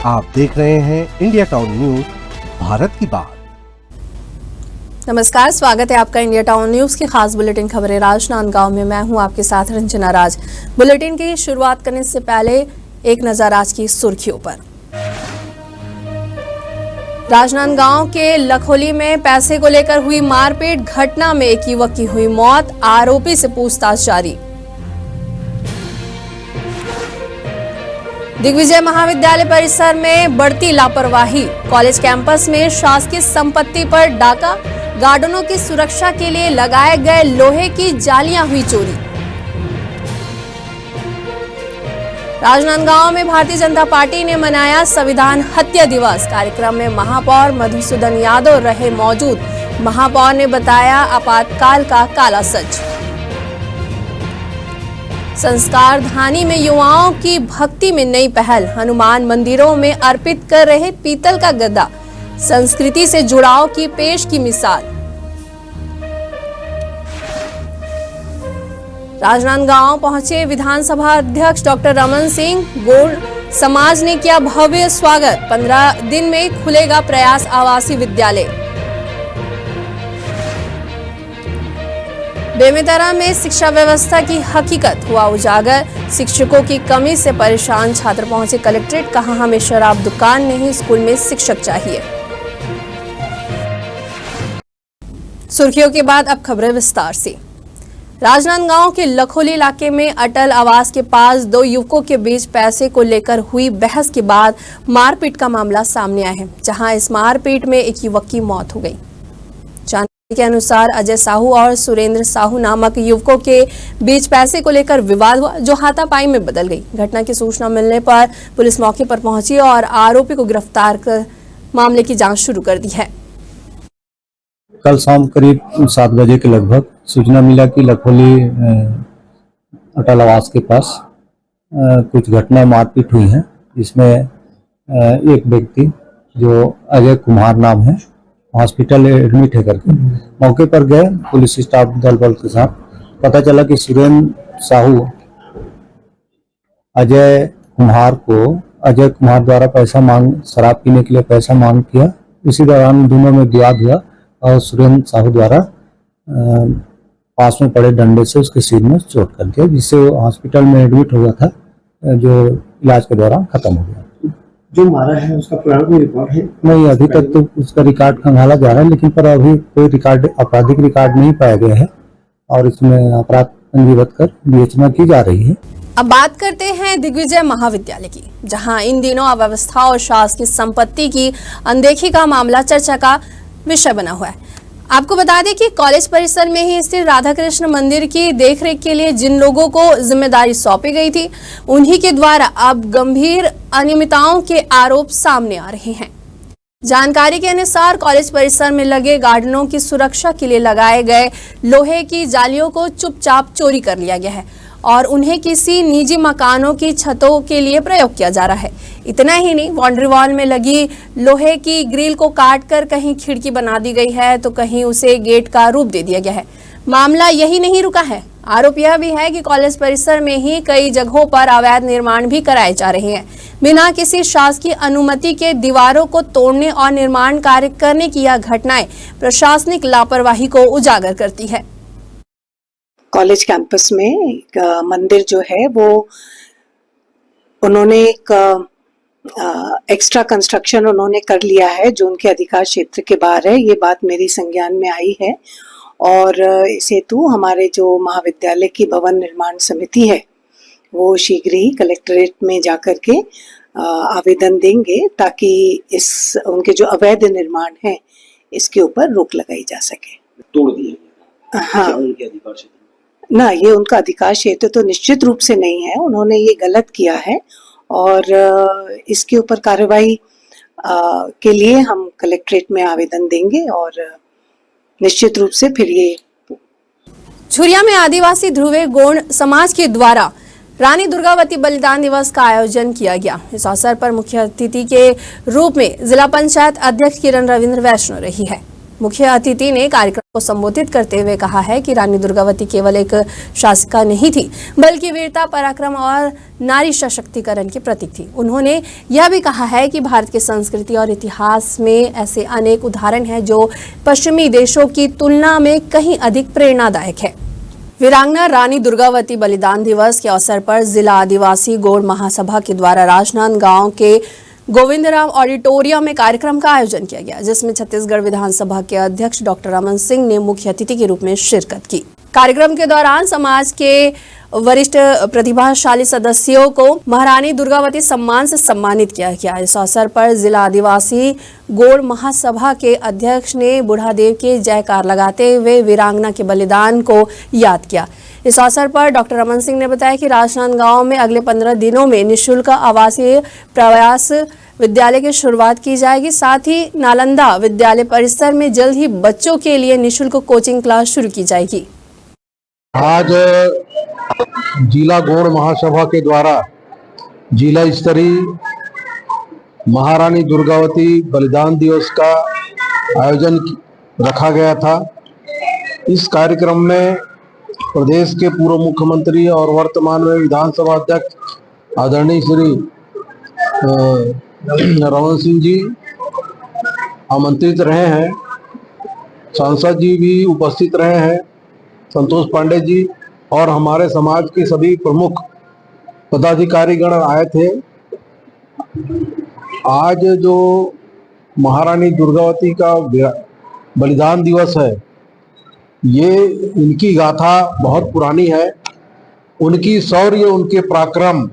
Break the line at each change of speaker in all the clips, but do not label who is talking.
आप देख रहे हैं इंडिया टाउन न्यूज, भारत की बात।
नमस्कार, स्वागत है आपका इंडिया टाउन न्यूज की खास बुलेटिन खबरें राजनांदगांव में। मैं हूं आपके साथ रंजना राज। बुलेटिन की शुरुआत करने से पहले एक नजर आज की सुर्खियों पर। राजनांदगांव के लखोली में पैसे को लेकर हुई मारपीट घटना में एक युवक की हुई मौत, आरोपी से पूछताछ जारी। दिग्विजय महाविद्यालय परिसर में बढ़ती लापरवाही, कॉलेज कैंपस में शासकीय संपत्ति पर डाका, गार्डनों की सुरक्षा के लिए लगाए गए लोहे की जालियां हुई चोरी। राजनांदगांव में भारतीय जनता पार्टी ने मनाया संविधान हत्या दिवस। कार्यक्रम में महापौर मधुसूदन यादव रहे मौजूद। महापौर ने बताया आपातकाल का काला सच। संस्कार धानी में युवाओं की भक्ति में नई पहल, हनुमान मंदिरों में अर्पित कर रहे पीतल का गद्दा, संस्कृति से जुड़ाव की पेश की मिसाल। राजनांदगांव पहुंचे विधानसभा अध्यक्ष डॉक्टर रमन सिंह। गौड़ समाज ने किया भव्य स्वागत। 15 दिन में खुलेगा प्रयास आवासीय विद्यालय। बेमेतरा में शिक्षा व्यवस्था की हकीकत हुआ उजागर। शिक्षकों की कमी से परेशान छात्र पहुंचे कलेक्ट्रेट, कहा हमें शराब दुकान नहीं, स्कूल में शिक्षक चाहिए। सुर्खियों के बाद अब खबरें विस्तार से। राजनांदगांव के लखोली इलाके में अटल आवास के पास दो युवकों के बीच पैसे को लेकर हुई बहस के बाद मारपीट का मामला सामने आया है, जहां इस मारपीट में एक युवक की मौत हो गई। जानकारी के अनुसार अजय साहू और सुरेंद्र साहू नामक युवकों के बीच पैसे को लेकर विवाद हुआ, जो हाथापाई में बदल गई। घटना की सूचना मिलने पर पुलिस मौके पर पहुंची और आरोपी को गिरफ्तार कर मामले की जांच शुरू कर दी है।
कल शाम करीब 7 बजे के लगभग सूचना मिला कि लखोली अटल आवास के पास कुछ घटना मारपीट हुई है, जिसमें एक व्यक्ति जो अजय कुमार नाम है हॉस्पिटल एडमिट है करके मौके पर गए पुलिस स्टाफ दल बल के साथ। पता चला कि सुरेंद्र साहू अजय कुमार द्वारा शराब पीने के लिए पैसा मांग किया। इसी दौरान दोनों में विवाद हुआ और सुरेंद्र साहू द्वारा पास में पड़े डंडे से उसके सिर में चोट कर दिया, जिससे वो हॉस्पिटल में एडमिट हुआ था, जो इलाज के दौरान खत्म हो गया।
जो मारा है उसका पुराना कोई रिकॉर्ड है?
नहीं, अभी तक तो उसका रिकॉर्ड खंगाला जा रहा है, लेकिन पर अभी कोई आपराधिक रिकॉर्ड नहीं पाया गया है और इसमें अपराध पंजीबद्ध कर विवेचना की जा रही है।
अब बात करते हैं दिग्विजय महाविद्यालय की, जहां इन दिनों अव्यवस्था और शासकीय संपत्ति की अनदेखी का मामला चर्चा का विषय बना हुआ है। आपको बता दें कि कॉलेज परिसर में ही स्थित राधा कृष्ण मंदिर की देखरेख के लिए जिन लोगों को जिम्मेदारी सौंपी गई थी, उन्हीं के द्वारा अब गंभीर अनियमितताओं के आरोप सामने आ रहे हैं। जानकारी के अनुसार कॉलेज परिसर में लगे गार्डनों की सुरक्षा के लिए लगाए गए लोहे की जालियों को चुपचाप चोरी कर लिया गया है और उन्हें किसी निजी मकानों की छतों के लिए प्रयोग किया जा रहा है। इतना ही नहीं, बाउंड्री वॉल में लगी लोहे की ग्रिल को काटकर कहीं खिड़की बना दी गई है तो कहीं उसे गेट का रूप दे दिया गया है। मामला यही नहीं रुका है, आरोप यह भी है कि कॉलेज परिसर में ही कई जगहों पर अवैध निर्माण भी कराए जा रहे हैं। बिना किसी शासकीय अनुमति के दीवारों को तोड़ने और निर्माण कार्य करने की यह घटनाएं प्रशासनिक लापरवाही को उजागर करती है।
कॉलेज कैंपस में एक मंदिर जो है वो उन्होंने एक एक्स्ट्रा कंस्ट्रक्शन उन्होंने कर लिया है जो उनके अधिकार क्षेत्र के बाहर है। ये बात मेरी संज्ञान में आई है और इस हेतु हमारे जो महाविद्यालय की भवन निर्माण समिति है वो शीघ्र ही कलेक्ट्रेट में जाकर के आवेदन देंगे ताकि इस उनके जो अवैध निर्माण है इसके ऊपर रोक लगाई जा सके।
तोड़ दिया?
हाँ,
उनके अधिकार क्षेत्र
ना, ये उनका अधिकार क्षेत्र तो निश्चित रूप से नहीं है, उन्होंने ये गलत किया है और इसके ऊपर कार्रवाई के लिए हम कलेक्ट्रेट में आवेदन देंगे और निश्चित रूप से फिर ये।
झुरिया में आदिवासी ध्रुवे गौड़ समाज के द्वारा रानी दुर्गावती बलिदान दिवस का आयोजन किया गया। इस अवसर पर मुख्य अतिथि के रूप में जिला पंचायत अध्यक्ष किरण रविंद्र वैष्णव रही है। मुख्य अतिथि ने कार्यक्रम को संबोधित करते हुए कहा है कि रानी दुर्गावती केवल एक शासिका नहीं थी, बल्कि वीरता, पराक्रम और नारी सशक्तिकरण की प्रतीक थी। उन्होंने यह भी कहा है कि भारत की संस्कृति और इतिहास में ऐसे अनेक उदाहरण हैं जो पश्चिमी देशों की तुलना में कहीं अधिक प्रेरणादायक है। वीरांगना रानी दुर्गावती बलिदान दिवस के अवसर पर जिला आदिवासी गौड़ महासभा के द्वारा राजनांदगांव के गोविंदराम ऑडिटोरियम में कार्यक्रम का आयोजन किया गया, जिसमें छत्तीसगढ़ विधानसभा के अध्यक्ष डॉक्टर रमन सिंह ने मुख्य अतिथि के रूप में शिरकत की। कार्यक्रम के दौरान समाज के वरिष्ठ प्रतिभाशाली सदस्यों को महारानी दुर्गावती सम्मान से सम्मानित किया गया। इस अवसर पर जिला आदिवासी गौड़ महासभा के अध्यक्ष ने बुढ़ादेव के जयकार लगाते हुए वीरांगना के बलिदान को याद किया। इस अवसर पर डॉक्टर रमन सिंह ने बताया कि राजनांदगांव में अगले 15 दिनों में निःशुल्क आवासीय प्रयास विद्यालय की शुरुआत की जाएगी। साथ ही नालंदा विद्यालय परिसर में जल्द ही बच्चों के लिए निःशुल्क कोचिंग क्लास शुरू की जाएगी।
आज जिला गौड़ महासभा के द्वारा जिला स्तरीय महारानी दुर्गावती बलिदान दिवस का आयोजन रखा गया था। इस कार्यक्रम में प्रदेश के पूर्व मुख्यमंत्री और वर्तमान में विधानसभा अध्यक्ष आदरणीय श्री रमन सिंह जी आमंत्रित रहे हैं, सांसद जी भी उपस्थित रहे हैं, संतोष पांडे जी और हमारे समाज के सभी प्रमुख पदाधिकारीगण आए थे। आज जो महारानी दुर्गावती का बलिदान दिवस है, ये इनकी गाथा बहुत पुरानी है। उनकी शौर्य, उनके पराक्रम,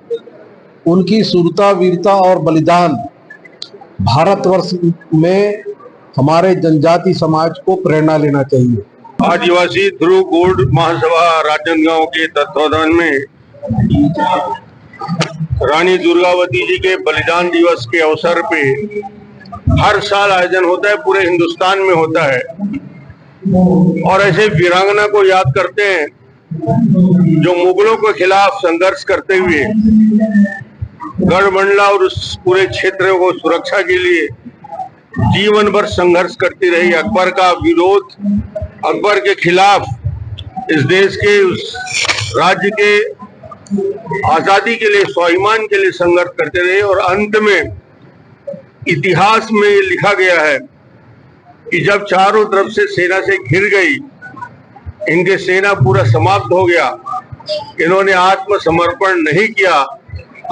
उनकी शूरता, वीरता और बलिदान भारतवर्ष में हमारे जनजाति समाज को प्रेरणा लेना चाहिए।
आदिवासी ध्रुव गौड़ महासभा राजनांदगांव के तत्वाधान में रानी दुर्गावती जी के बलिदान दिवस के अवसर पे हर साल आयोजन होता है, पूरे हिंदुस्तान में होता है। और ऐसे वीरांगना को याद करते हैं जो मुगलों के खिलाफ संघर्ष करते हुए गढ़मंडला और उस पूरे क्षेत्र को सुरक्षा के लिए जीवन भर संघर्ष करती रही। अकबर का विरोध, अकबर के खिलाफ इस देश के, उस राज्य के आजादी के लिए, स्वाभिमान के लिए संघर्ष करते रहे। और अंत में इतिहास में ये लिखा गया है कि जब चारों तरफ से सेना से घिर गई, इनके सेना पूरा समाप्त हो गया, इन्होंने आत्मसमर्पण नहीं किया,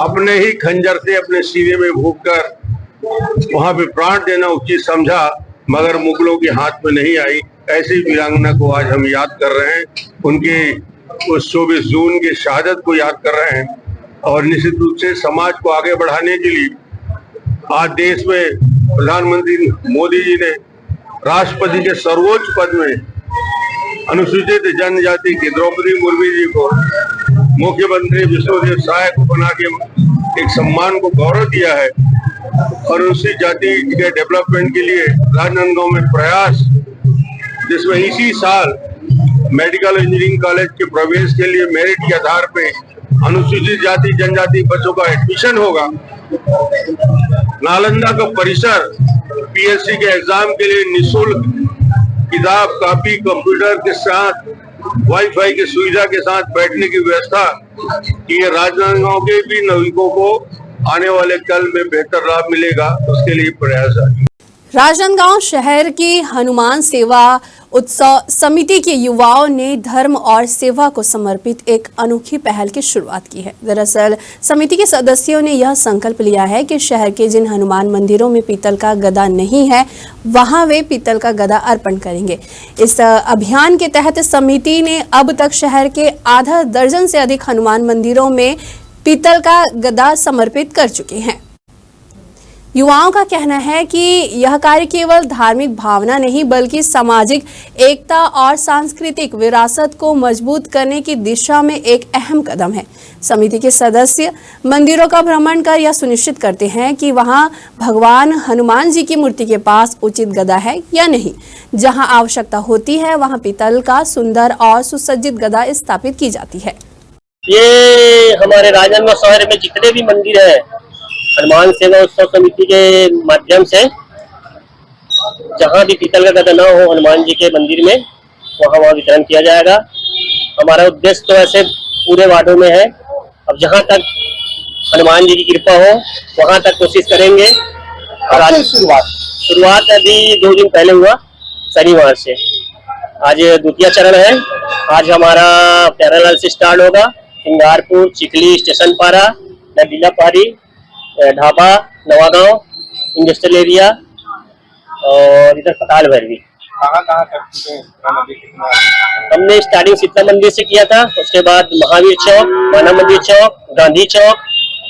अपने ही खंजर से अपने सीने में भूंककर वहां पे प्राण देना उचित समझा, मगर मुगलों के हाथ में नहीं आई। ऐसी वीरांगना को आज हम याद कर रहे हैं, उनके उस 24 जून की शहादत को याद कर रहे हैं। और निश्चित रूप से समाज को आगे बढ़ाने के लिए आज देश में प्रधानमंत्री मोदी जी ने राष्ट्रपति के सर्वोच्च पद में अनुसूचित जनजाति की द्रौपदी मुर्मू जी को मुख्यमंत्री विश्वदेव सहाय को बना के एक सम्मान को गौरव दिया है। और अनुसूचित जाति के डेवलपमेंट के लिए राजनांदगांव में प्रयास, जिसमें इसी साल मेडिकल इंजीनियरिंग कॉलेज के प्रवेश के लिए मेरिट के आधार पे अनुसूचित जाति जनजाति बच्चों का एडमिशन होगा। नालंदा का परिसर पीएससी के एग्जाम के लिए निःशुल्क किताब, कॉपी, कंप्यूटर के साथ वाईफाई की सुविधा के साथ बैठने की व्यवस्था की है। राजनांदगांव के भी नागरिकों को आने वाले कल में बेहतर लाभ मिलेगा, उसके लिए प्रयास है।
राजनांदगांव शहर की हनुमान सेवा उत्सव समिति के युवाओं ने धर्म और सेवा को समर्पित एक अनोखी पहल की शुरुआत की है। दरअसल समिति के सदस्यों ने यह संकल्प लिया है कि शहर के जिन हनुमान मंदिरों में पीतल का गदा नहीं है, वहां वे पीतल का गदा अर्पण करेंगे। इस अभियान के तहत समिति ने अब तक शहर के आधा दर्जन से अधिक हनुमान मंदिरों में पीतल का गदा समर्पित कर चुके हैं। युवाओं का कहना है कि यह कार्य केवल धार्मिक भावना नहीं, बल्कि सामाजिक एकता और सांस्कृतिक विरासत को मजबूत करने की दिशा में एक अहम कदम है। समिति के सदस्य मंदिरों का भ्रमण कर यह सुनिश्चित करते हैं कि वहां भगवान हनुमान जी की मूर्ति के पास उचित गदा है या नहीं। जहां आवश्यकता होती है, वहां पीतल का सुंदर और सुसज्जित गदा स्थापित की जाती है।
ये हमारे राजनांदगांव शहर में जितने भी मंदिर है, हनुमान सेवा उत्सव समिति के माध्यम से जहाँ भी पीतल का गदा न हो हनुमान जी के मंदिर में, वहाँ वितरण किया जाएगा। हमारा उद्देश्य तो ऐसे पूरे वार्डों में है, अब जहाँ तक हनुमान जी की कृपा हो वहाँ तक कोशिश करेंगे। और आज शुरुआत अभी 2 दिन पहले हुआ, शनिवार से। आज द्वितीय चरण है। आज हमारा प्यारालाल से स्टार्ट होगा, सिंगारपुर, चिखली, स्टेशन पारा, नदीला पहाड़ी, ढाबा, नवागांव, इंडस्ट्रियल एरिया और इधर पताल भैरवी।
कहाँ कर चुके हैं?
हमने स्टार्टिंग शीतला मंदिर से किया था, उसके बाद महावीर चौक, माना मंदिर चौक, गांधी चौक,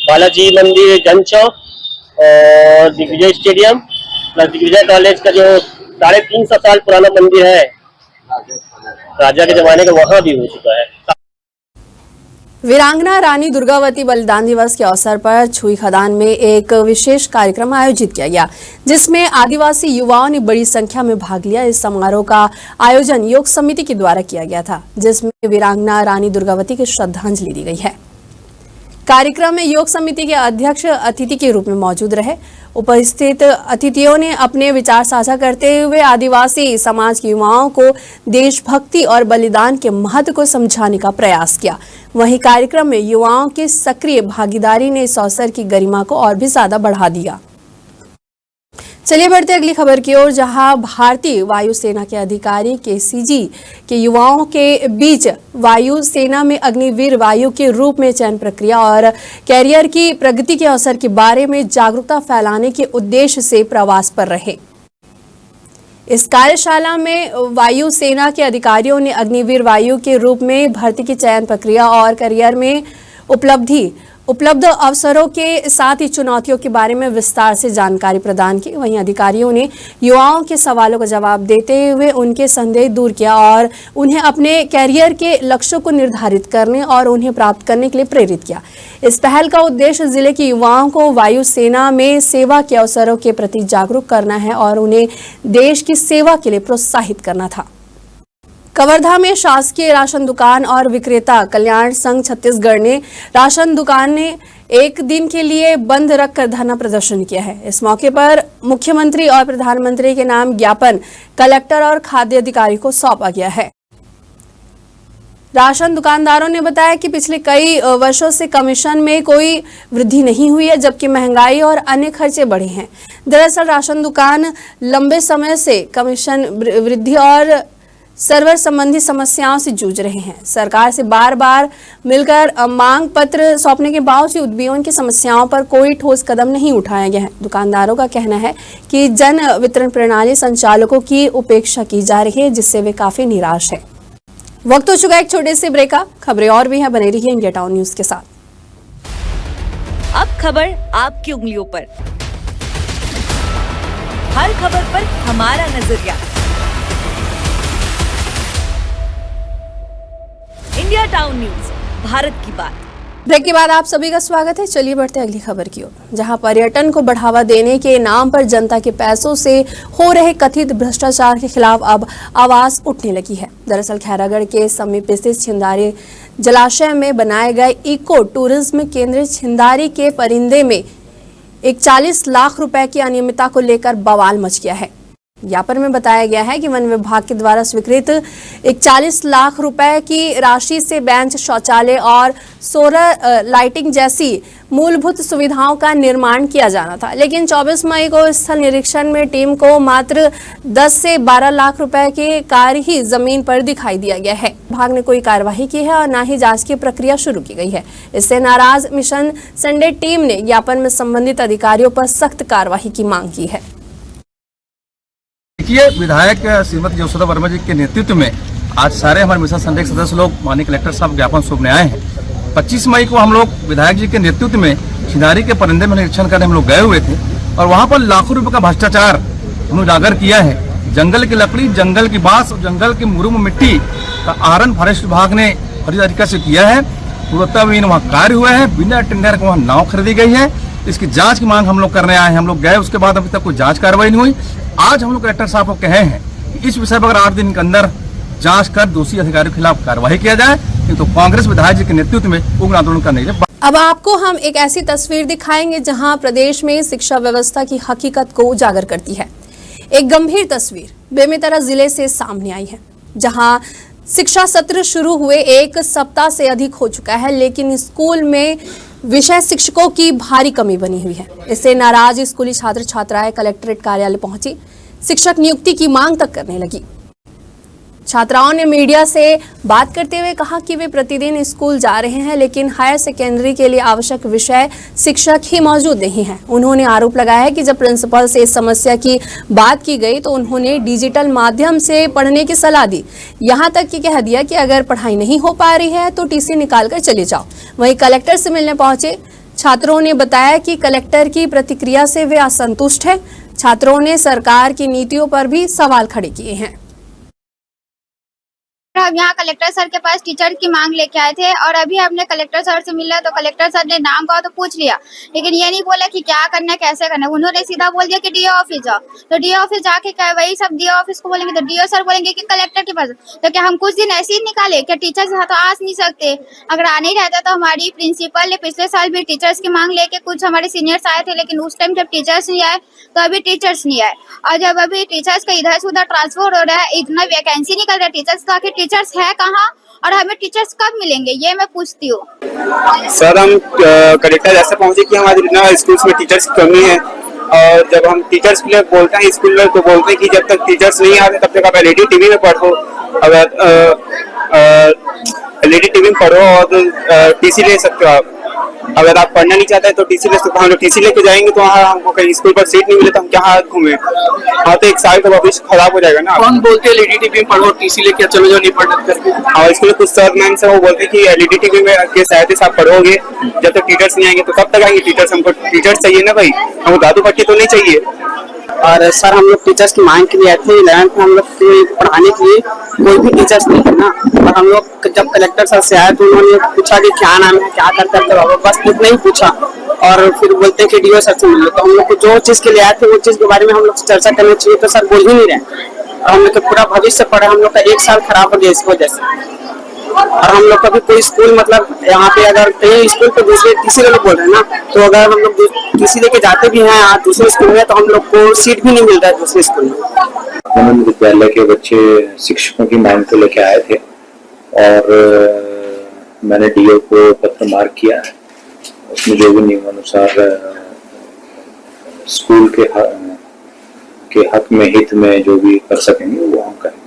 बालाजी मंदिर, जन चौक और Digvijay stadium plus Digvijay college का जो 350 साल पुराना मंदिर है राजा के जमाने का, वहाँ भी हो चुका है।
वीरांगना रानी दुर्गावती बलिदान दिवस के अवसर पर छुई खदान में एक विशेष कार्यक्रम आयोजित किया गया, जिसमें आदिवासी युवाओं ने बड़ी संख्या में भाग लिया। इस समारोह का आयोजन योग समिति के द्वारा किया गया था, जिसमें वीरांगना रानी दुर्गावती की श्रद्धांजलि दी गई है। कार्यक्रम में योग समिति के अध्यक्ष अतिथि के रूप में मौजूद रहे। उपस्थित अतिथियों ने अपने विचार साझा करते हुए आदिवासी समाज के युवाओं को देशभक्ति और बलिदान के महत्व को समझाने का प्रयास किया। वहीं कार्यक्रम में युवाओं की सक्रिय भागीदारी ने इस अवसर की गरिमा को और भी ज्यादा बढ़ा दिया। चलिए बढ़ते अगली खबर की ओर, जहां भारतीय वायुसेना के अधिकारी केसीजी के युवाओं के बीच वायुसेना में अग्निवीर वायु के रूप में चयन प्रक्रिया और कैरियर की प्रगति के अवसर के बारे में जागरूकता फैलाने के उद्देश्य से प्रवास पर रहे। इस कार्यशाला में वायुसेना के अधिकारियों ने अग्निवीर वायु के रूप में भर्ती की चयन प्रक्रिया और करियर में उपलब्ध अवसरों के साथ ही चुनौतियों के बारे में विस्तार से जानकारी प्रदान की। वहीं अधिकारियों ने युवाओं के सवालों का जवाब देते हुए उनके संदेह दूर किया और उन्हें अपने कैरियर के लक्ष्यों को निर्धारित करने और उन्हें प्राप्त करने के लिए प्रेरित किया। इस पहल का उद्देश्य जिले के युवाओं को वायुसेना में सेवा के अवसरों के प्रति जागरूक करना है और उन्हें देश की सेवा के लिए प्रोत्साहित करना था। कवर्धा में शासकीय राशन दुकान और विक्रेता कल्याण संघ छत्तीसगढ़ ने राशन दुकान ने एक दिन के लिए बंद रखकर धरना प्रदर्शन किया है। इस मौके पर मुख्यमंत्री और प्रधानमंत्री के नाम ज्ञापन कलेक्टर और खाद्य अधिकारी को सौंपा गया है। राशन दुकानदारों ने बताया कि पिछले कई वर्षों से कमीशन में कोई वृद्धि नहीं हुई है, जबकि महंगाई और अन्य खर्चे बढ़े हैं। दरअसल राशन दुकान लंबे समय से कमीशन वृद्धि और सर्वर संबंधी समस्याओं से जूझ रहे हैं। सरकार से बार बार मिलकर मांग पत्र सौंपने के बावजूद भी उनकी समस्याओं पर कोई ठोस कदम नहीं उठाया गया है। दुकानदारों का कहना है कि जन वितरण प्रणाली संचालकों की उपेक्षा की जा रही है, जिससे वे काफी निराश है। वक्त हो चुका है एक छोटे से ब्रेक का। खबरें और भी हैं, बने रहिए इंडिया टाउन न्यूज के साथ।
अब खबर आपकी उंगलियों पर, हर खबर पर हमारा नजरिया। इंडिया टाउन न्यूज, भारत की बात।
ब्रेक के बाद आप सभी का स्वागत है। चलिए बढ़ते अगली खबर की ओर, जहां पर्यटन को बढ़ावा देने के नाम पर जनता के पैसों से हो रहे कथित भ्रष्टाचार के खिलाफ अब आवाज उठने लगी है। दरअसल खैरागढ़ के समीप स्थित छिंदारी जलाशय में बनाए गए इको टूरिज्म केंद्र छिंदारी के परिंदे में एक 40 लाख रुपए की अनियमितता को लेकर बवाल मच गया है। ज्ञापन में बताया गया है कि वन विभाग के द्वारा स्वीकृत एक 40 लाख रुपए की राशि से बेंच, शौचालय और सोलर लाइटिंग जैसी मूलभूत सुविधाओं का निर्माण किया जाना था, लेकिन 24 मई को स्थल निरीक्षण में टीम को मात्र 10 से 12 लाख रुपए के कार्य ही जमीन पर दिखाई दिया गया है। विभाग ने कोई कार्यवाही की है और न ही जांच की प्रक्रिया शुरू की गई है। इससे नाराज मिशन संडे टीम ने ज्ञापन में संबंधित अधिकारियों पर सख्त कार्यवाही की मांग की है।
देखिए, विधायक श्रीमती यशोदा वर्मा जी के नेतृत्व में आज सारे हमारे मिशन संडे के सदस्य लोग माननीय कलेक्टर साहब ज्ञापन सौंपने आए हैं। 25 मई को हम लोग विधायक जी के नेतृत्व में छिंदारी के परिंदे में निरीक्षण करने हम लोग गए हुए थे और वहाँ पर लाखों रुपए का भ्रष्टाचार हम उजागर किया है। जंगल की लकड़ी, जंगल की बांस और जंगल की मुरुम मिट्टी का आहरण फॉरेस्ट विभाग ने फर्जी तरीके से किया है। गुणवत्ताविहीन वहाँ कार्य हुआ है, बिना टेंडर के वहाँ नाव खरीदी गई है। इसकी जांच की मांग हम लोग करने आए हैं। हम लोग गए, उसके बाद अभी तक कोई जांच कार्रवाई नहीं हुई। आज हम लोग कलेक्टर साहब को कहे हैं कि इस विषय पर अगर 8 दिन के अंदर जांच कर दोषी अधिकारियों के खिलाफ कार्रवाई किया जाए, नहीं तो कांग्रेस विधायक जी के नेतृत्व में उग्र आंदोलन करने के लिए।
अब आपको हम एक ऐसी तस्वीर दिखाएंगे जहां प्रदेश में शिक्षा व्यवस्था की हकीकत को उजागर करती है। एक गंभीर तस्वीर बेमेतरा जिले से सामने आई है, जहां शिक्षा सत्र शुरू हुए एक सप्ताह से अधिक हो चुका है, लेकिन स्कूल में विषय शिक्षकों की भारी कमी बनी हुई है। इससे नाराज स्कूली छात्र छात्राएं कलेक्ट्रेट कार्यालय पहुंची, शिक्षक नियुक्ति की मांग तक करने लगी। छात्राओं ने मीडिया से बात करते हुए कहा कि वे प्रतिदिन स्कूल जा रहे हैं, लेकिन हायर सेकेंडरी के लिए आवश्यक विषय शिक्षक ही मौजूद नहीं है। उन्होंने आरोप लगाया है कि जब प्रिंसिपल से इस समस्या की बात की गई तो उन्होंने डिजिटल माध्यम से पढ़ने की सलाह दी। यहां तक कि कह दिया कि अगर पढ़ाई नहीं हो पा रही है तो टीसी निकाल कर चले जाओ। वहीं कलेक्टर से मिलने पहुंचे छात्रों ने बताया कि कलेक्टर की प्रतिक्रिया से वे असंतुष्ट हैं। छात्रों ने सरकार की नीतियों पर भी सवाल खड़े किए हैं।
हम यहाँ कलेक्टर सर के पास टीचर की मांग लेके आए थे और अभी हमने कलेक्टर सर से मिला तो कलेक्टर सर ने नाम कहा तो पूछ लिया, लेकिन ये नहीं बोला कि क्या करना है कैसे करना है। उन्होंने सीधा बोल दिया कि डीओ ऑफिस जाओ। तो डीओ ऑफिस जाके क्या वही सब डीओ ऑफिस को बोलेंगे तो डीओ सर बोलेंगे कि कलेक्टर के पास। तो क्या हम कुछ दिन ऐसे ही निकाले? क्या टीचर्स तो आ नहीं सकते? अगर आने ही रहता तो हमारी प्रिंसिपल ने पिछले साल भी टीचर्स की मांग लेके कुछ हमारे सीनियर्स आए थे, लेकिन उस टाइम जब टीचर्स नहीं आए तो अभी टीचर्स नहीं आए। और जब अभी टीचर्स का इधर से उधर ट्रांसफर हो रहा है, इतना वैकेंसी निकल रहा है टीचर्स का, आखिर टीचर्स है कहाँ और हमें टीचर्स कब मिलेंगे, ये मैं पूछती हूँ।
सर हम कलेक्टर ऐसे पहुंचे कि हमारे ना स्कूल्स में टीचर्स की कमी है, और जब हम टीचर्स के लिए बोलते हैं स्कूल में तो बोलते हैं कि जब तक टीचर्स नहीं आते तब तक आप एलईडी टीवी में पढ़ो, अगर एलईडी टीवी में पढ़ो और टीसी ले सकते हो आप। अगर आप पढ़ना नहीं चाहते तो टीसी ले सकते हो। हम लोग टीसी लेके जाएंगे तो वहाँ हमको कहीं स्कूल पर सीट नहीं मिले तो हम क्या हाथ घूमे। हाँ तो एक साल का भविष्य खराब हो जाएगा ना।
कौन बोलते हैं एलईडी टीवी में पढ़ो, टीसी लेके चलो जाओ नहीं पढ़ना करके?
और स्कूल में कुछ सर मैम से वो बोलते हैं कि एलईडी टीवी में के सहायता से आप पढ़ोगे, जब तक टीचर्स नहीं आएंगे तो कब तक आएंगे टीचर्स? हमको टीचर्स चाहिए ना भाई, हमको दादू पट्टी तो नहीं चाहिए।
और सर हम लोग टीचर्स की मांग के लिए आए थे। 11th में हम लोग पढ़ाने के लिए कोई भी टीचर्स नहीं है ना। और हम लोग जब कलेक्टर सर से आए तो उन्होंने पूछा कि क्या नाम है, क्या करते हैं बाबा, बस इतना ही पूछा। और फिर बोलते हैं कि डीओ सर से मिलो। तो हम लोग को जो चीज के लिए आए थे वो चीज के बारे में हम लोग चर्चा करनी चाहिए तो सर बोल ही नहीं रहे। और हम लोग का पूरा भविष्य पढ़ा, हम लोग का एक साल खराब हो गया इस वजह से। और हम लोग कभी कोई स्कूल मतलब यहाँ पे अगर कहीं स्कूल पे दूसरे टीसी लोग बोल रहे हैं ना, तो अगर हम लोग टीसी लेके जाते भी हैं दूसरे स्कूल में तो हम लोग को सीट भी नहीं मिल रहा है दूसरे स्कूल में।
विद्यालय के बच्चे शिक्षकों की मांग को लेके आए थे और मैंने डीओ को पत्र मार्क किया है। उसमें जो भी नियमानुसार स्कूल के हक में हित में जो भी कर सकेंगे वो हम करेंगे।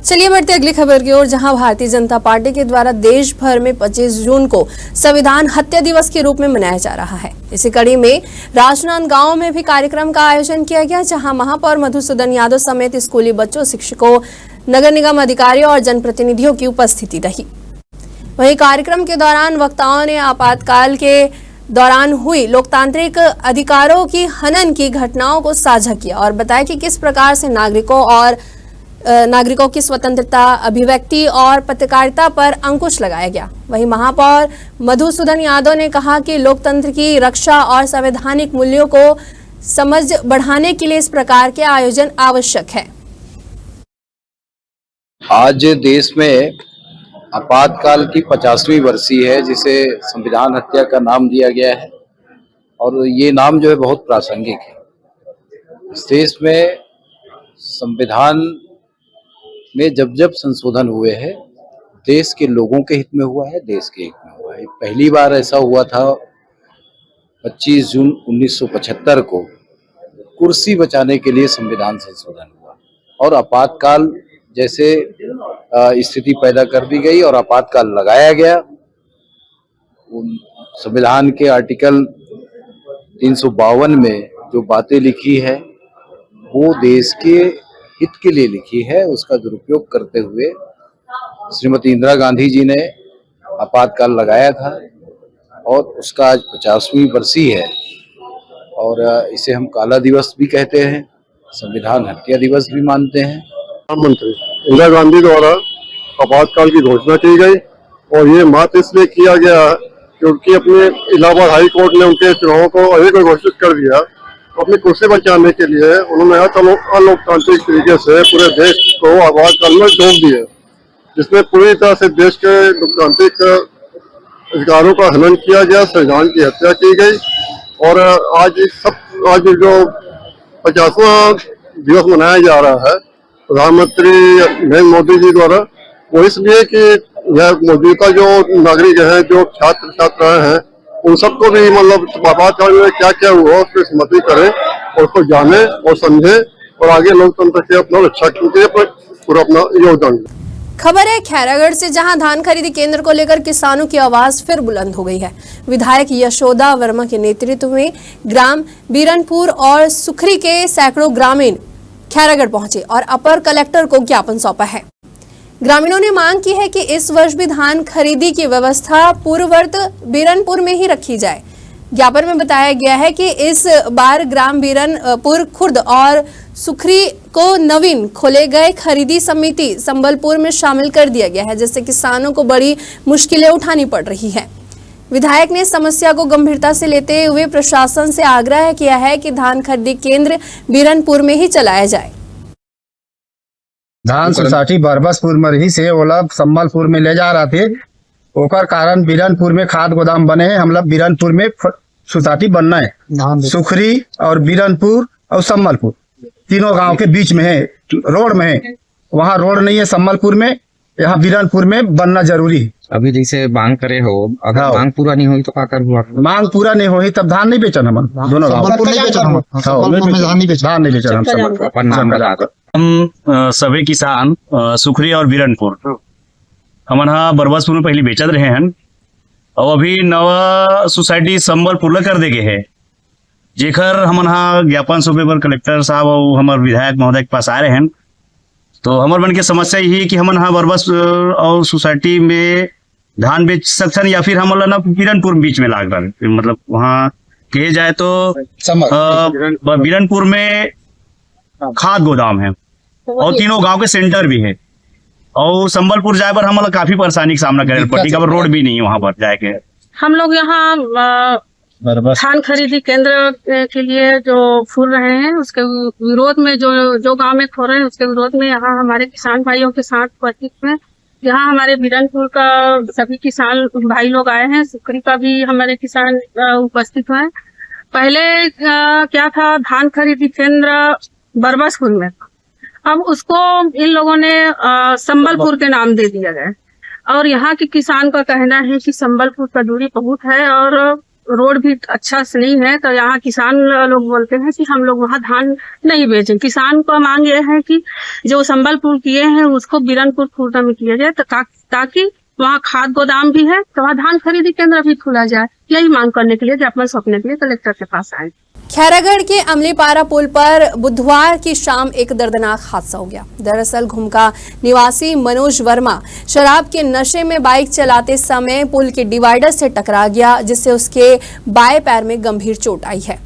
चलिए बढ़ते अगली खबर की ओर, जहां भारतीय जनता पार्टी के द्वारा देश भर में 25 जून को संविधान हत्या दिवस के रूप में मनाया जा रहा है। इसी कड़ी में राजनांदगांव में भी कार्यक्रम का आयोजन किया गया, जहां महापौर मधुसूदन यादव समेत स्कूली बच्चों, शिक्षकों, नगर निगम अधिकारियों और जनप्रतिनिधियों की उपस्थिति रही। वहीं कार्यक्रम के दौरान वक्ताओं ने आपातकाल के दौरान हुई लोकतांत्रिक अधिकारों की हनन की घटनाओं को साझा किया और बताया कि किस प्रकार से नागरिकों की स्वतंत्रता, अभिव्यक्ति और पत्रकारिता पर अंकुश लगाया गया। वहीं महापौर मधुसूदन यादव ने कहा कि लोकतंत्र की रक्षा और संवैधानिक मूल्यों को समझ बढ़ाने के लिए इस प्रकार के आयोजन आवश्यक है।
आज देश में आपातकाल की 50वीं वर्षी है, जिसे संविधान हत्या का नाम दिया गया है और ये नाम जो है बहुत प्रासंगिक है। इस देश में संविधान में जब जब संशोधन हुए हैं देश के लोगों के हित में हुआ है, देश के हित में हुआ है। पहली बार ऐसा हुआ था 25 जून 1975 को कुर्सी बचाने के लिए संविधान संशोधन हुआ और आपातकाल जैसे स्थिति पैदा कर दी गई और आपातकाल लगाया गया। संविधान के आर्टिकल 352 में जो बातें लिखी है वो देश के हित के लिए लिखी है। उसका दुरुपयोग करते हुए श्रीमती इंदिरा गांधी जी ने आपातकाल लगाया था और उसका आज 50वीं वर्षी है और इसे हम काला दिवस भी कहते हैं, संविधान हत्या दिवस भी मानते हैं।
प्रधानमंत्री इंदिरा गांधी द्वारा आपातकाल की घोषणा की गई और ये मात्र इसलिए किया गया क्योंकि अपने इलाहाबाद हाई कोर्ट ने उनके चुनावों को अवैध घोषित कर दिया। अपनी कुर्सी बचाने के लिए उन्होंने अलोकतांत्रिक तरीके से पूरे देश को आपातकाल में डोब दिया, जिसमें पूरी तरह से देश के लोकतांत्रिक अधिकारों का हनन किया गया, संविधान की हत्या की गई। और आज जो 50वां दिवस मनाया जा रहा है प्रधानमंत्री नरेंद्र मोदी जी द्वारा। वो इसलिए कि यह मौजूदा जो नागरिक हैं, जो छात्र छात्राएं हैं, उन सबको भी मतलब आपातकाल में क्या क्या हुआ उसकी स्मृति करें और उसको जाने और समझे और आगे लोकतंत्र के अपना रक्षा के लिए पूरा अपना योगदान दें।
खबर है खैरागढ़ से, जहां धान खरीदी केंद्र को लेकर किसानों की आवाज फिर बुलंद हो गई है। विधायक यशोदा वर्मा के नेतृत्व में ग्राम बीरनपुर और सुखरी के सैकड़ों ग्रामीण खैरागढ़ पहुंचे और अपर कलेक्टर को ज्ञापन सौंपा है। ग्रामीणों ने मांग की है कि इस वर्ष भी धान खरीदी की व्यवस्था पूर्ववर्त बीरनपुर में ही रखी जाए। ज्ञापन में बताया गया है कि इस बार ग्राम बीरनपुर, खुर्द और सुखरी को नवीन खोले गए खरीदी समिति संबलपुर में शामिल कर दिया गया है, जिससे किसानों को बड़ी मुश्किलें उठानी पड़ रही है। विधायक ने समस्या को गंभीरता से लेते हुए प्रशासन से आग्रह किया है कि धान खरीदी केंद्र बीरनपुर में ही चलाया जाए।
धान सोसाइटी बरबसपुर में रही से ओला संबलपुर में ले जा रहा थे, ओकर कारण बीरनपुर में खाद गोदाम बने हैं। हम लोग बीरनपुर में सोसाइटी बनना है। सुखरी और बीरनपुर और संबलपुर तीनों गांव के बीच में है, रोड में है। वहाँ रोड नहीं है संबलपुर में, यहाँ बीरनपुर में बनना जरूरी है।
अभी जैसे मांग करे हो, अगर मांग पूरा नहीं हुई तो क्या कर हुआ?
मांग पूरा नहीं हुई तब धान नहीं बेचन हम दोनों गाँव धान नहीं बेचन
हम सभी किसान सुखरी और बीरनपुर हमन हा बरबसपुर में पहले बेचत रहे हैं और अभी नवा सोसाइटी संबलपुर कर देगे है, जेकर हमन हा ज्ञापन सौंपे पर कलेक्टर साहब और हमारे विधायक महोदय के पास आ रहे हैं। तो हमारे मन की समस्या यही कि हमन हा बरबस और सोसाइटी में धान बेच सकते या फिर हम ना बीरनपुर बीच में लाग रहा, मतलब वहाँ कहे जाए तो बीरनपुर में खाद गोदाम है और तीनों गांव के सेंटर भी है और संबलपुर जाए पर हम काफी परेशानी का सामना करे पड़ती है, रोड भी नहीं है वहाँ पर जाए के।
हम लोग यहाँ धान खरीदी केंद्र के लिए जो फूल रहे हैं उसके विरोध में जो गांव में खो रहे हैं उसके विरोध में यहाँ हमारे किसान भाइयों के साथ उपस्थित में, यहाँ हमारे बीरनपुर का सभी किसान भाई लोग आए हैं, सुखरी का भी हमारे किसान उपस्थित हुए। पहले क्या था, धान खरीदी केंद्र बरबसपुर में, अब उसको इन लोगों ने संबलपुर के नाम दे दिया गया और यहाँ के किसान का कहना है कि संबलपुर का दूरी बहुत है और रोड भी अच्छा से नहीं है, तो यहाँ किसान लोग बोलते हैं कि हम लोग वहाँ धान नहीं बेचें। किसान का मांग ये है कि जो संबलपुर किए हैं उसको बीरनपुर खुर्दा में किया जाए ताकि वहाँ खाद गोदाम भी है, तो वहाँ धान खरीदी केंद्र भी खोला जाए। यही मांग करने के लिए ज्ञापन सौंपने के लिए कलेक्टर के पास आए।
खैरागढ़ के अमलीपारा पुल पर बुधवार की शाम एक दर्दनाक हादसा हो गया। दरअसल घुमका निवासी मनोज वर्मा शराब के नशे में बाइक चलाते समय पुल के डिवाइडर से टकरा गया, जिससे उसके बाएं पैर में गंभीर चोट आई है।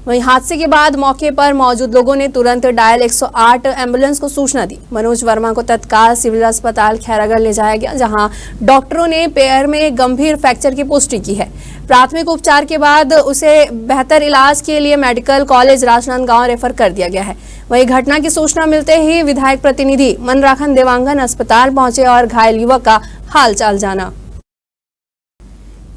वहीं हादसे के बाद मौके पर मौजूद लोगों ने तुरंत डायल 108 एम्बुलेंस को सूचना दी। मनोज वर्मा को तत्काल सिविल अस्पताल खैरागढ़ ले जाया गया, जहां डॉक्टरों ने पैर में गंभीर फ्रैक्चर की पुष्टि की है। प्राथमिक उपचार के बाद उसे बेहतर इलाज के लिए मेडिकल कॉलेज राजनांदगांव रेफर कर दिया गया है। वहीं घटना की सूचना मिलते ही विधायक प्रतिनिधि मनराखन देवांगन अस्पताल पहुंचे और घायल युवक का हालचाल जाना।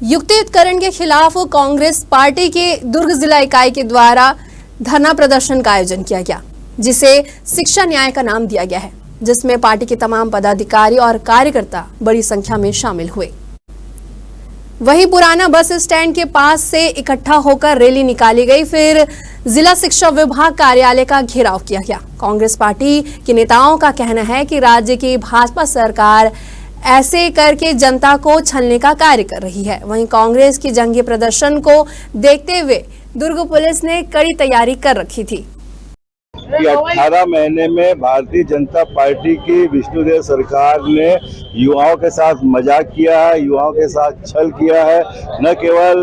युक्तियुक्तकरण के खिलाफ कांग्रेस पार्टी के दुर्ग जिला इकाई के द्वारा धरना प्रदर्शन का आयोजन किया गया, जिसे शिक्षा न्याय का नाम दिया गया है, जिसमें पार्टी के तमाम पदाधिकारी और कार्यकर्ता बड़ी संख्या में शामिल हुए। वहीं पुराना बस स्टैंड के पास से इकट्ठा होकर रैली निकाली गई, फिर जिला शिक्षा विभाग कार्यालय का घेराव किया गया। कांग्रेस पार्टी के नेताओं का कहना है कि राज्य की भाजपा सरकार ऐसे करके जनता को छलने का कार्य कर रही है। वहीं कांग्रेस की जंगी प्रदर्शन को देखते हुए दुर्ग पुलिस ने कड़ी तैयारी कर रखी थी।
18 महीने में भारतीय जनता पार्टी की विष्णुदेव सरकार ने युवाओं के साथ मजाक किया है, युवाओं के साथ छल किया है। न केवल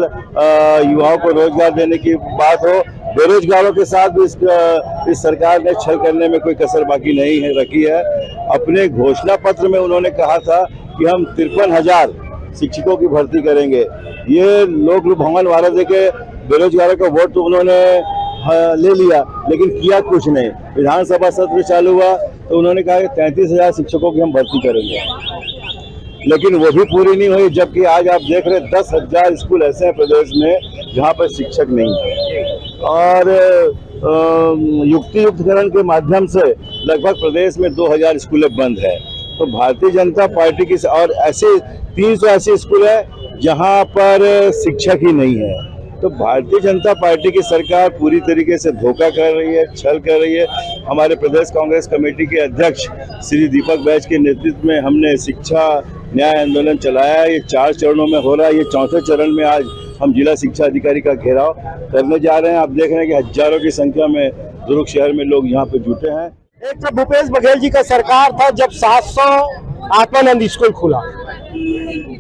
युवाओं को रोजगार देने की बात हो, बेरोजगारों के साथ भी इस सरकार ने छल करने में कोई कसर बाकी नहीं है रखी है। अपने घोषणा पत्र में उन्होंने कहा था कि हम 53,000 शिक्षकों की भर्ती करेंगे। ये लोग भवन वाला देके बेरोजगारों का वोट तो उन्होंने ले लिया, लेकिन किया कुछ नहीं। विधानसभा सत्र चालू हुआ तो उन्होंने कहा कि 33,000 शिक्षकों की हम भर्ती करेंगे, लेकिन वो भी पूरी नहीं हुई। जबकि आज आप देख रहे 10,000 स्कूल ऐसे हैं प्रदेश में जहाँ पर शिक्षक नहीं है। और युक्तियुक्तकरण के माध्यम से लगभग प्रदेश में 2000 स्कूलें बंद है। तो भारतीय जनता पार्टी की और ऐसे 380 स्कूल है जहां पर शिक्षक ही नहीं है। तो भारतीय जनता पार्टी की सरकार पूरी तरीके से धोखा कर रही है, छल कर रही है। हमारे प्रदेश कांग्रेस कमेटी के अध्यक्ष श्री दीपक बैज के नेतृत्व में हमने शिक्षा न्याय आंदोलन चलाया है। ये 4 चरणों में हो रहा है। ये 4थे चरण में आज हम जिला शिक्षा अधिकारी का घेराव करने जा रहे हैं। आप देख रहे हैं कि हजारों की संख्या में दुर्ग शहर में लोग यहाँ पे जुटे हैं।
एक तो भूपेश बघेल जी का सरकार था जब 700 आत्मानंद स्कूल खुला।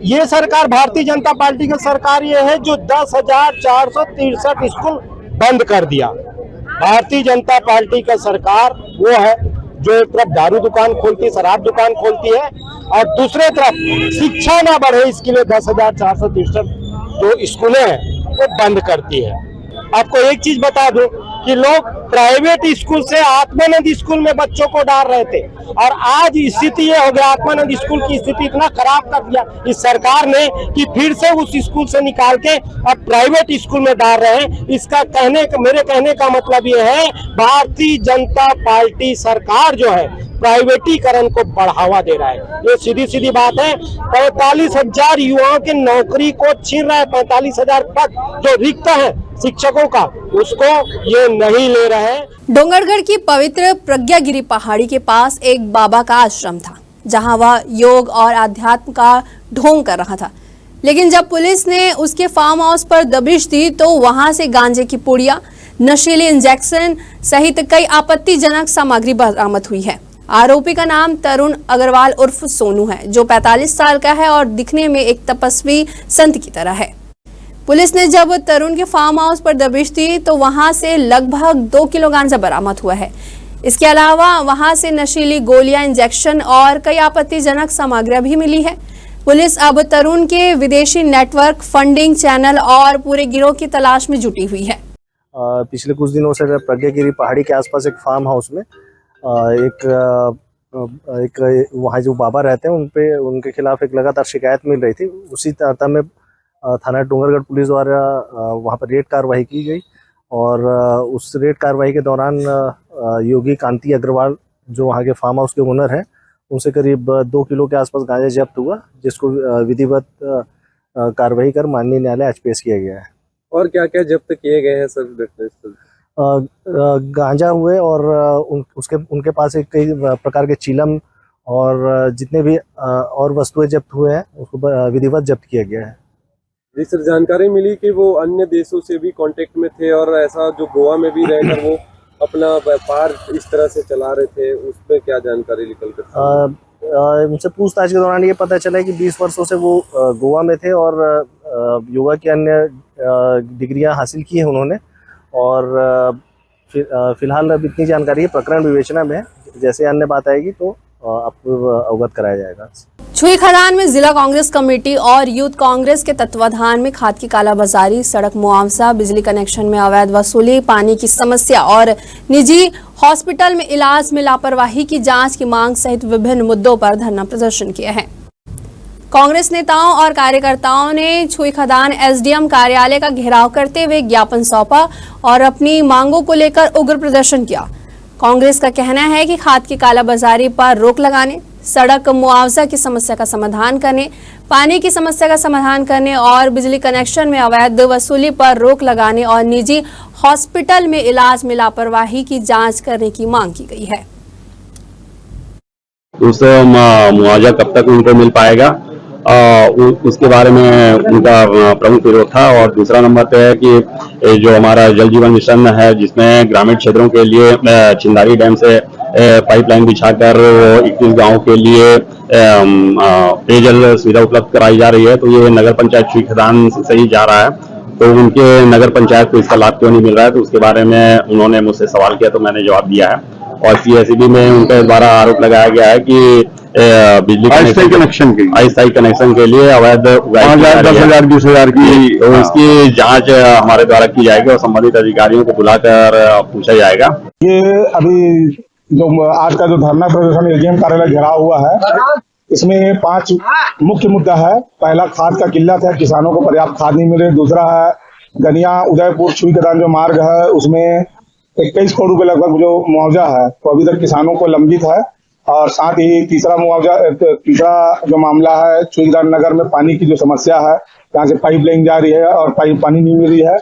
ये सरकार भारतीय जनता पार्टी की सरकार ये है जो 10,463 स्कूल बंद कर दिया। भारतीय जनता पार्टी का सरकार वो है जो एक तरफ दारू दुकान खोलती, शराब दुकान खोलती है और दूसरे तरफ शिक्षा ना बढ़े इसके लिए 10,463 जो स्कूलें हैं वो बंद करती है। आपको एक चीज बता दूं कि लोग प्राइवेट स्कूल से आत्मानंद स्कूल में बच्चों को डाल रहे थे और आज स्थिति ये हो गया, आत्मानंद स्कूल की स्थिति इतना खराब कर दिया इस सरकार ने कि फिर से उस स्कूल से निकाल के अब प्राइवेट स्कूल में डाल रहे हैं। इसका मेरे कहने का मतलब ये है भारतीय जनता पार्टी सरकार जो है प्राइवेटीकरण को बढ़ावा दे रहा है। ये सीधी सीधी बात है। 45,000 युवाओं की नौकरी को छीन रहा है। 45,000 पद जो रिक्त है शिक्षकों का उसको ये नहीं ले रहे हैं।
डोंगरगढ़ की पवित्र प्रज्ञागिरी पहाड़ी के पास एक बाबा का आश्रम था जहां वह योग और आध्यात्म का ढोंग कर रहा था, लेकिन जब पुलिस ने उसके फार्म हाउस पर दबिश दी तो वहां से गांजे की पुड़िया, नशीले इंजेक्शन सहित कई आपत्तिजनक सामग्री बरामद हुई है। आरोपी का नाम तरुण अग्रवाल उर्फ सोनू है जो 45 साल का है और दिखने में एक तपस्वी संत की तरह है। पुलिस ने जब तरुण के फार्म हाउस पर दबिश दी तो वहां से लगभग 2 किलो गांजा बरामद हुआ है। इसके अलावा वहां से नशीली गोलियां, इंजेक्शन और कई आपत्तिजनक सामग्री भी मिली है। पुलिस अब तरुण के विदेशी नेटवर्क, फंडिंग चैनल और पूरे गिरोह की तलाश में जुटी हुई है।
पिछले कुछ दिनों से प्रज्ञागिरी पहाड़ी के आसपास एक फार्म हाउस में एक वहाँ जो बाबा रहते हैं उनके खिलाफ एक लगातार शिकायत मिल रही थी। उसी तरह में थाना डोंगरगढ़ पुलिस द्वारा वहाँ पर रेड कार्रवाई की गई और उस रेड कार्रवाई के दौरान योगी कांति अग्रवाल जो वहाँ के फार्म हाउस के ओनर हैं उनसे करीब 2 किलो के आसपास गांजा जब्त हुआ, जिसको विधिवत कार्रवाई कर माननीय न्यायालय आज पेश किया गया है।
और क्या क्या जब्त किए गए हैं सर?
गांजा हुए और उनके पास एक कई प्रकार के चीलम और जितने भी और वस्तुएं जब्त हुए हैं उसको विधिवत जब्त किया गया है।
जी सर, जानकारी मिली कि वो अन्य देशों से भी कांटेक्ट में थे और ऐसा जो गोवा में भी रहकर वो अपना व्यापार इस तरह से चला रहे थे, उसमें क्या जानकारी निकल कर?
उनसे पूछताछ के दौरान ये पता चला कि 20 वर्षों से वो गोवा में थे और योगा की अन्य डिग्रियां हासिल की हैं उन्होंने और फिलहाल अब इतनी जानकारी है, प्रकरण विवेचना में है। जैसे अन्य बात आएगी तो आपको अवगत कराया जाएगा।
छुई खदान में जिला कांग्रेस कमेटी और यूथ कांग्रेस के तत्वाधान में खाद की कालाबाजारी, सड़क मुआवजा, बिजली कनेक्शन में अवैध वसूली, पानी की समस्या और निजी हॉस्पिटल में इलाज में लापरवाही की जांच की मांग सहित विभिन्न मुद्दों पर धरना प्रदर्शन किया है। कांग्रेस नेताओं और कार्यकर्ताओं ने छुई खदान एसडीएम कार्यालय का घेराव करते हुए ज्ञापन सौंपा और अपनी मांगों को लेकर उग्र प्रदर्शन किया। कांग्रेस का कहना है कि खाद की कालाबाजारी पर रोक लगाने, सड़क मुआवजा की समस्या का समाधान करने, पानी की समस्या का समाधान करने और बिजली कनेक्शन में अवैध वसूली पर रोक लगाने और निजी हॉस्पिटल में इलाज में लापरवाही की जांच करने की मांग की गई है।
दूसरा मुआवजा कब तक उनको मिल पाएगा उसके बारे में उनका प्रमुख विरोध था। और दूसरा नंबर पे है कि जो हमारा जल जीवन मिशन है जिसमें ग्रामीण क्षेत्रों के लिए चिंदारी डैम से पाइपलाइन बिछाकर 21 गांवों के लिए पेयजल सुविधा उपलब्ध कराई जा रही है, तो ये नगर पंचायत छुई खदान से ही जा रहा है, तो उनके नगर पंचायत को इसका लाभ क्यों नहीं मिल रहा है, तो उसके बारे में उन्होंने मुझसे सवाल किया तो मैंने जवाब दिया है। और सीएसईबी में उनके द्वारा आरोप लगाया गया है कि बिजली अस्थायी कनेक्शन के लिए अवैध 10,000 20,000 की, तो इसकी जांच हमारे द्वारा की जाएगी और संबंधित अधिकारियों को बुलाकर पूछा जाएगा।
ये अभी जो आज का जो धरना प्रदर्शन एसडीएम कार्यालय घेराव हुआ है, इसमें 5 मुख्य मुद्दा है। पहला खाद का किल्लत है, किसानों को पर्याप्त खाद नहीं मिले। दूसरा है गनिया उदयपुर छुई खदान जो मार्ग है उसमें 21 करोड़ रुपए लगभग जो मुआवजा है तो अभी तक किसानों को लंबित है। और साथ ही तीसरा जो मामला है चुईदार नगर में पानी की जो समस्या है, यहाँ से पाइपलाइन जा रही है और पानी नहीं मिल रही है।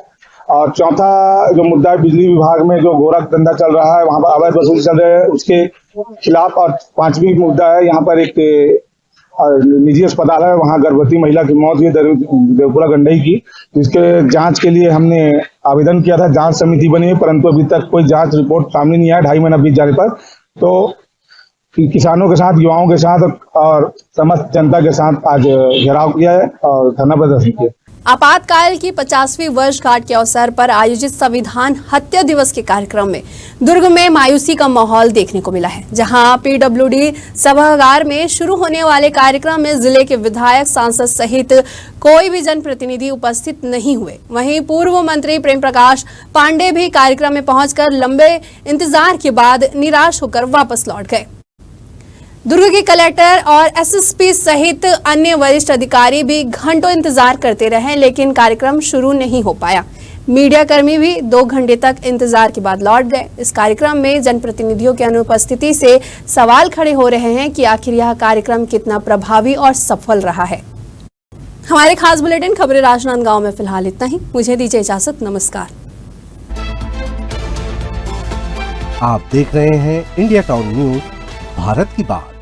और चौथा जो मुद्दा है बिजली विभाग में जो गोरख धंधा चल रहा है, वहाँ पर अवैध वसूली चल रहे हैं, उसके खिलाफ। और पांचवी मुद्दा है यहाँ पर एक निजी अस्पताल है, वहाँ गर्भवती महिला की मौत हुई देवपुरा गंडई की, जिसके जांच के लिए हमने आवेदन किया था। जांच समिति बनी है परंतु अभी तक कोई जांच रिपोर्ट सामने नहीं आया 2.5 महीना बीत जाने पर। तो किसानों के साथ, युवाओं के साथ और समस्त जनता के साथ आज घेराव किया है और धरना प्रदर्शन किया।
आपातकाल की 50वीं वर्षगांठ के अवसर पर आयोजित संविधान हत्या दिवस के कार्यक्रम में दुर्ग में मायूसी का माहौल देखने को मिला है, जहां पीडब्ल्यूडी सभागार में शुरू होने वाले कार्यक्रम में जिले के विधायक, सांसद सहित कोई भी जनप्रतिनिधि उपस्थित नहीं हुए। वहीं पूर्व मंत्री प्रेम प्रकाश पांडे भी कार्यक्रम में पहुंचकर लंबे इंतजार के बाद निराश होकर वापस लौट गए। दुर्ग के कलेक्टर और एसएसपी सहित अन्य वरिष्ठ अधिकारी भी घंटों इंतजार करते रहे, लेकिन कार्यक्रम शुरू नहीं हो पाया। मीडिया कर्मी भी 2 घंटे तक इंतजार के बाद लौट गए। इस कार्यक्रम में जनप्रतिनिधियों की अनुपस्थिति से सवाल खड़े हो रहे हैं कि आखिर यह कार्यक्रम कितना प्रभावी और सफल रहा है। हमारे खास बुलेटिन खबरें राजनांदगांव में फिलहाल इतना ही। मुझे दीजिए इजाजत, नमस्कार।
आप देख रहे हैं इंडिया टाउन न्यूज, भारत की बात।